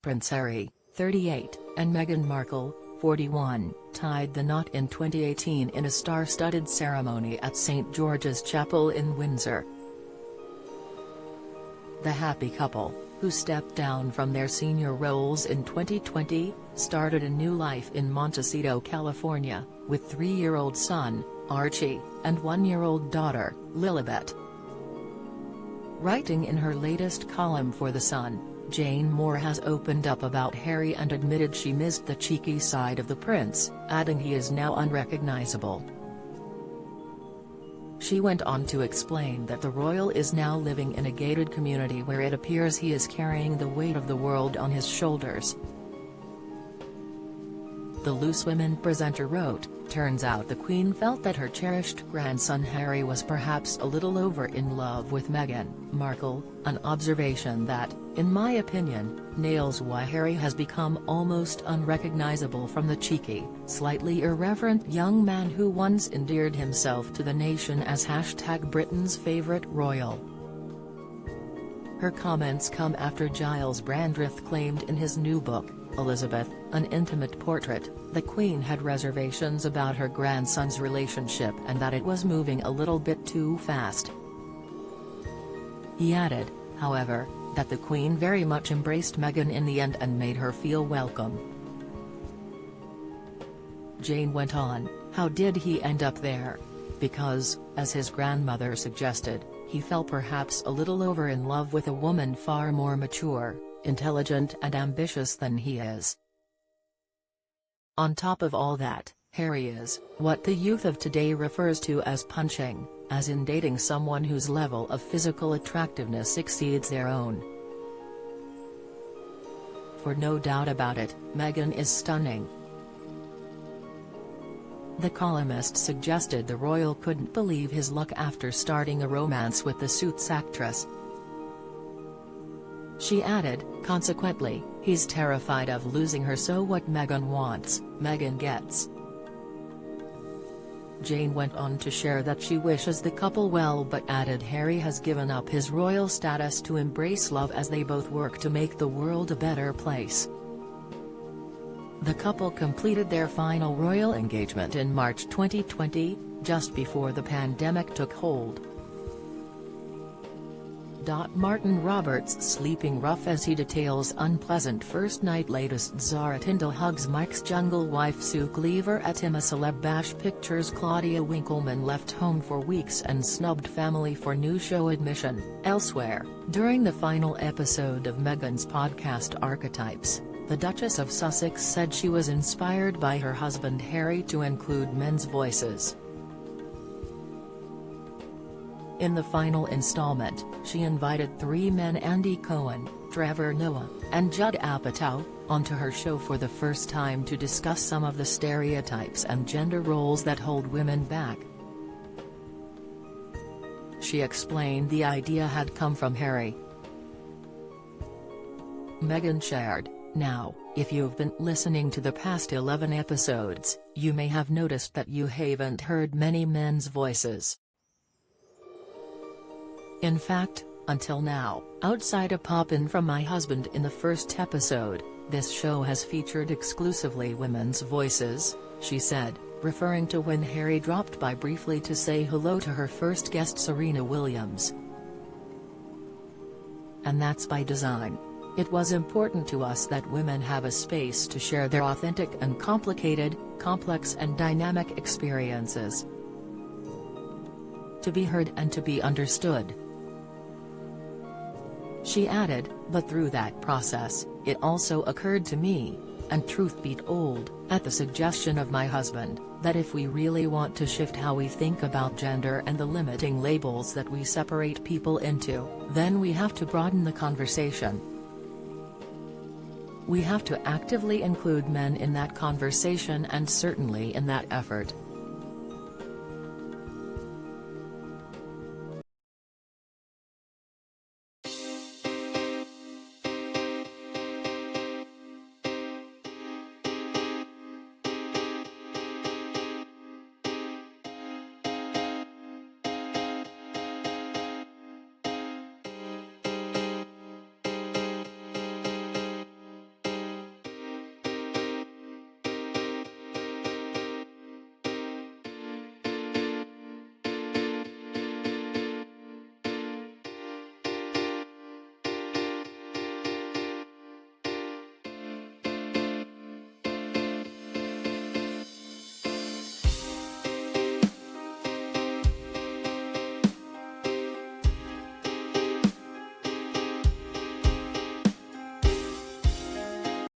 Prince Harry, 38, and Meghan Markle, 41, tied the knot in 2018 in a star-studded ceremony at St George's Chapel in Windsor. The happy couple, who stepped down from their senior roles in 2020, started a new life in Montecito, California, with 3-year-old son, Archie, and 1-year-old daughter, Lilibet. Writing in her latest column for The Sun, Jane Moore has opened up about Harry and admitted she missed the cheeky side of the prince, adding he is now unrecognizable. She went on to explain that the royal is now living in a gated community where it appears he is carrying the weight of the world on his shoulders. The Loose Women presenter wrote, "Turns out the Queen felt that her cherished grandson Harry was perhaps a little over in love with Meghan Markle, an observation that, in my opinion, nails why Harry has become almost unrecognizable from the cheeky, slightly irreverent young man who once endeared himself to the nation as #Britain's favourite royal." Her comments come after Giles Brandreth claimed in his new book, Elizabeth, An Intimate Portrait, the Queen had reservations about her grandson's relationship and that it was moving a little bit too fast. He added, however, that the Queen very much embraced Meghan in the end and made her feel welcome. Jane went on, "How did he end up there? Because, as his grandmother suggested, he fell perhaps a little over in love with a woman far more mature, intelligent and ambitious than he is. On top of all that, Harry is, what the youth of today refers to as punching, as in dating someone whose level of physical attractiveness exceeds their own. For no doubt about it, Meghan is stunning." The columnist suggested the royal couldn't believe his luck after starting a romance with the Suits actress. She added, "Consequently, he's terrified of losing her, so what Meghan wants, Meghan gets." Jane went on to share that she wishes the couple well but added Harry has given up his royal status to embrace love as they both work to make the world a better place. The couple completed their final royal engagement in March 2020, just before the pandemic took hold. Martin Roberts sleeping rough as he details unpleasant first night. Latest Zara Tindall hugs Mike's jungle wife Sue Cleaver at him. A celeb bash pictures. Claudia Winkleman left home for weeks and snubbed family for new show admission. Elsewhere, during the final episode of Meghan's podcast Archetypes, the Duchess of Sussex said she was inspired by her husband Harry to include men's voices. In the final installment, she invited 3 men, Andy Cohen, Trevor Noah, and Judd Apatow, onto her show for the first time to discuss some of the stereotypes and gender roles that hold women back. She explained the idea had come from Harry. Meghan shared, "Now, if you've been listening to the past 11 episodes, you may have noticed that you haven't heard many men's voices. In fact, until now, outside a pop-in from my husband in the first episode, this show has featured exclusively women's voices," she said, referring to when Harry dropped by briefly to say hello to her first guest Serena Williams. "And that's by design. It was important to us that women have a space to share their authentic and complicated, complex and dynamic experiences. To be heard and to be understood." She added, "But through that process, it also occurred to me, and truth be told, at the suggestion of my husband, that if we really want to shift how we think about gender and the limiting labels that we separate people into, then we have to broaden the conversation. We have to actively include men in that conversation, and certainly in that effort,